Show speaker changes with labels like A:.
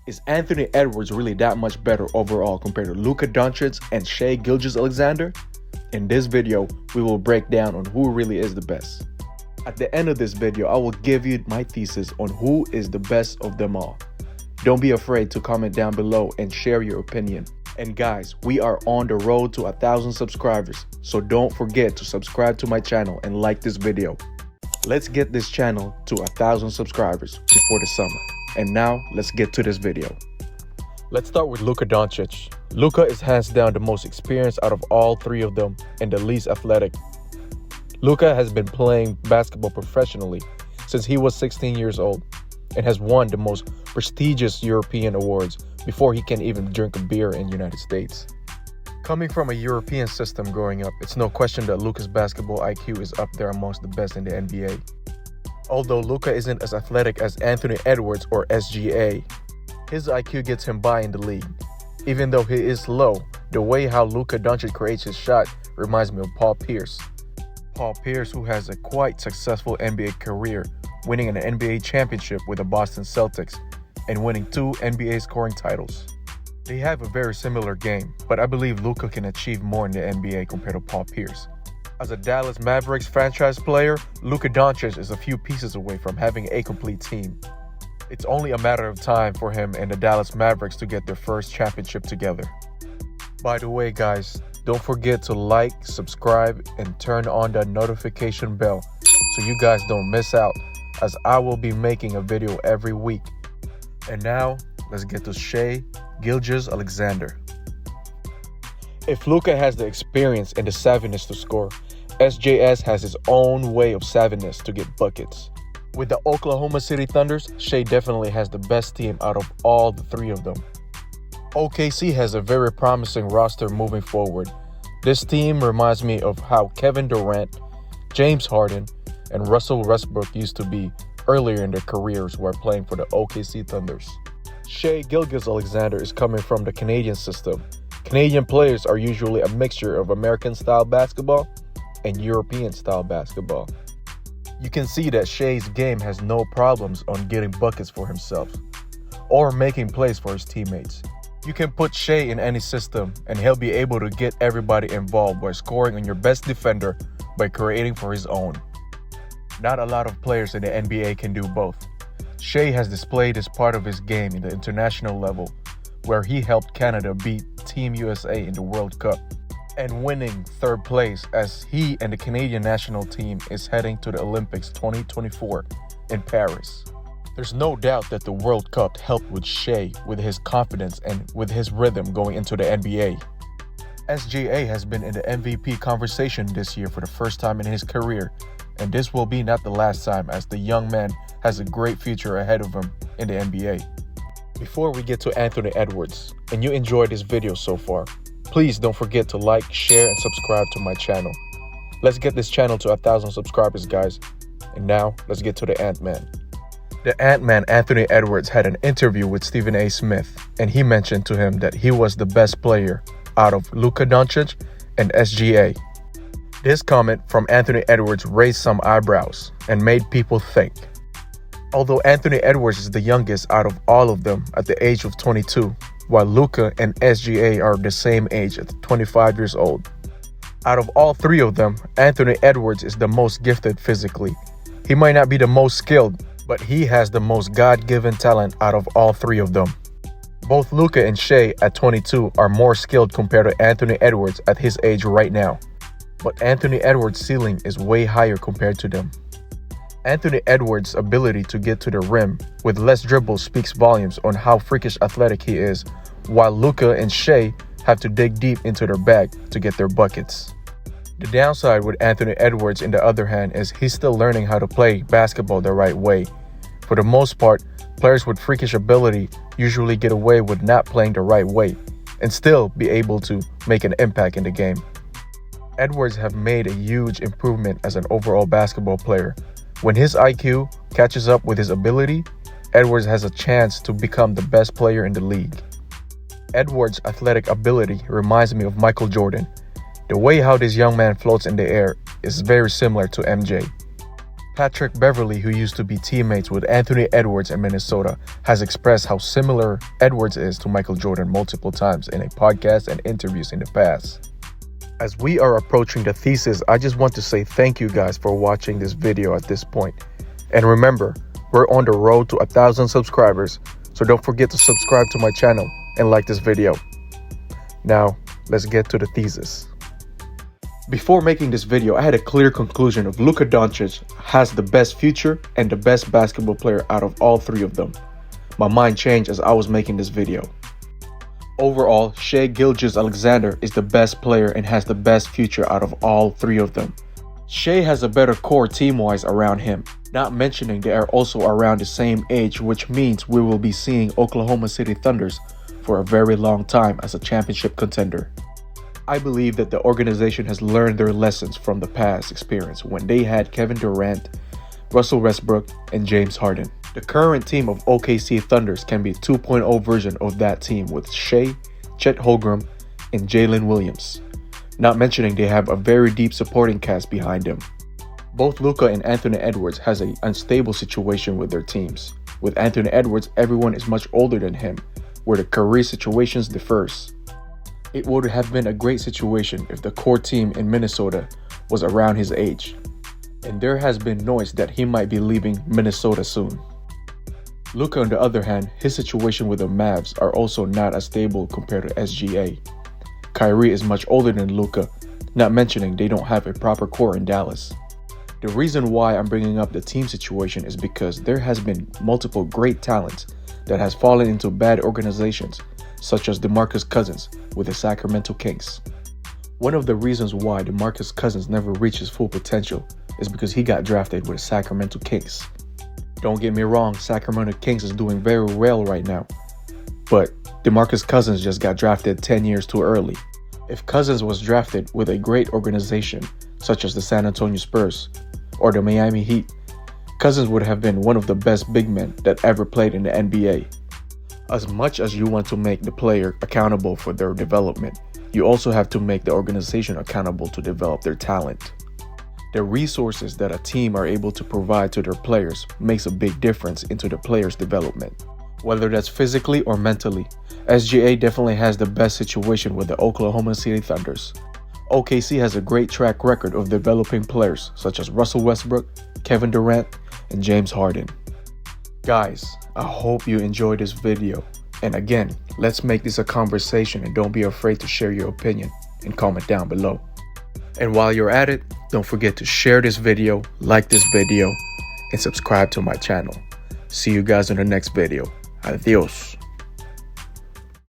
A: Is Anthony Edwards really that much better overall compared to Luka Doncic and Shai Gilgeous-Alexander? In this video, we will break down on who really is the best. At the end of this video, I will give you my thesis on who is the best of them all. Don't be afraid to comment down below and share your opinion. And guys, we are on the road to 1,000 subscribers, so don't forget to subscribe to my channel and like this video. Let's get this channel to 1,000 subscribers before the summer. And now, let's get to this video. Let's start with Luka Doncic. Luka is hands down the most experienced out of all three of them and the least athletic. Luka has been playing basketball professionally since he was 16 years old and has won the most prestigious European awards before he can even drink a beer in the United States. Coming from a European system growing up, it's no question that Luka's basketball IQ is up there amongst the best in the NBA. Although Luka isn't as athletic as Anthony Edwards or SGA, his IQ gets him by in the league. Even though he is low, the way how Luka Doncic creates his shot reminds me of Paul Pierce. Paul Pierce, who has a quite successful NBA career, winning an NBA championship with the Boston Celtics and winning 2 NBA scoring titles. They have a very similar game, but I believe Luka can achieve more in the NBA compared to Paul Pierce. As a Dallas Mavericks franchise player, Luka Doncic is a few pieces away from having a complete team. It's only a matter of time for him and the Dallas Mavericks to get their first championship together. By the way guys, don't forget to like, subscribe, and turn on that notification bell so you guys don't miss out, as I will be making a video every week. And now, let's get to Shai Gilgeous-Alexander. If Luka has the experience and the savviness to score, SJS has his own way of savviness to get buckets. With the Oklahoma City Thunders, Shai definitely has the best team out of all the three of them. OKC has a very promising roster moving forward. This team reminds me of how Kevin Durant, James Harden, and Russell Westbrook used to be earlier in their careers while playing for the OKC Thunders. Shai Gilgeous-Alexander is coming from the Canadian system. Canadian players are usually a mixture of American-style basketball and European-style basketball. You can see that Shai's game has no problems on getting buckets for himself or making plays for his teammates. You can put Shai in any system and he'll be able to get everybody involved by scoring on your best defender by creating for his own. Not a lot of players in the NBA can do both. Shai has displayed this part of his game in the international level, where he helped Canada beat Team USA in the World Cup and winning 3rd place as he and the Canadian national team is heading to the Olympics 2024 in Paris. There's no doubt that the World Cup helped with Shai with his confidence and with his rhythm going into the NBA. SGA has been in the MVP conversation this year for the first time in his career, and this will be not the last time, as the young man has a great future ahead of him in the NBA. Before we get to Anthony Edwards, and you enjoyed this video so far, please don't forget to like, share, and subscribe to my channel. Let's get this channel to 1,000 subscribers, guys. And now, let's get to the Ant-Man. The Ant-Man, Anthony Edwards, had an interview with Stephen A. Smith, and he mentioned to him that he was the best player out of Luka Doncic and SGA. This comment from Anthony Edwards raised some eyebrows and made people think. Although Anthony Edwards is the youngest out of all of them at the age of 22, while Luka and SGA are the same age at 25 years old. Out of all three of them, Anthony Edwards is the most gifted physically. He might not be the most skilled, but he has the most God-given talent out of all three of them. Both Luka and Shai at 22 are more skilled compared to Anthony Edwards at his age right now. But Anthony Edwards' ceiling is way higher compared to them. Anthony Edwards' ability to get to the rim with less dribbles speaks volumes on how freakish athletic he is, while Luka and Shai have to dig deep into their bag to get their buckets. The downside with Anthony Edwards, on the other hand, is he's still learning how to play basketball the right way. For the most part, players with freakish ability usually get away with not playing the right way and still be able to make an impact in the game. Edwards have made a huge improvement as an overall basketball player. When his IQ catches up with his ability, Edwards has a chance to become the best player in the league. Edwards' athletic ability reminds me of Michael Jordan. The way how this young man floats in the air is very similar to MJ. Patrick Beverley, who used to be teammates with Anthony Edwards in Minnesota, has expressed how similar Edwards is to Michael Jordan multiple times in a podcast and interviews in the past. As we are approaching the thesis, I just want to say thank you guys for watching this video at this point. And remember, we're on the road to 1,000 subscribers, so don't forget to subscribe to my channel and like this video. Now, let's get to the thesis. Before making this video, I had a clear conclusion of Luka Doncic has the best future and the best basketball player out of all three of them. My mind changed as I was making this video. Overall, Shai Gilgeous-Alexander is the best player and has the best future out of all three of them. Shai has a better core team-wise around him, not mentioning they are also around the same age, which means we will be seeing Oklahoma City Thunders for a very long time as a championship contender. I believe that the organization has learned their lessons from the past experience when they had Kevin Durant, Russell Westbrook, and James Harden. The current team of OKC Thunders can be a 2.0 version of that team with Shai, Chet Holmgren, and Jalen Williams. Not mentioning they have a very deep supporting cast behind them. Both Luka and Anthony Edwards has an unstable situation with their teams. With Anthony Edwards, everyone is much older than him, where the career situations differs. It would have been a great situation if the core team in Minnesota was around his age. And there has been noise that he might be leaving Minnesota soon. Luka, on the other hand, his situation with the Mavs are also not as stable compared to SGA. Kyrie is much older than Luka, not mentioning they don't have a proper core in Dallas. The reason why I'm bringing up the team situation is because there has been multiple great talents that has fallen into bad organizations, such as DeMarcus Cousins with the Sacramento Kings. One of the reasons why DeMarcus Cousins never reached his full potential is because he got drafted with the Sacramento Kings. Don't get me wrong, Sacramento Kings is doing very well right now, but DeMarcus Cousins just got drafted 10 years too early. If Cousins was drafted with a great organization, such as the San Antonio Spurs or the Miami Heat, Cousins would have been one of the best big men that ever played in the NBA. As much as you want to make the player accountable for their development, you also have to make the organization accountable to develop their talent. The resources that a team are able to provide to their players makes a big difference into the players' development. Whether that's physically or mentally, SGA definitely has the best situation with the Oklahoma City Thunders. OKC has a great track record of developing players such as Russell Westbrook, Kevin Durant, and James Harden. Guys, I hope you enjoyed this video. And again, let's make this a conversation and don't be afraid to share your opinion and comment down below. And while you're at it, don't forget to share this video, like this video, and subscribe to my channel. See you guys in the next video. Adios.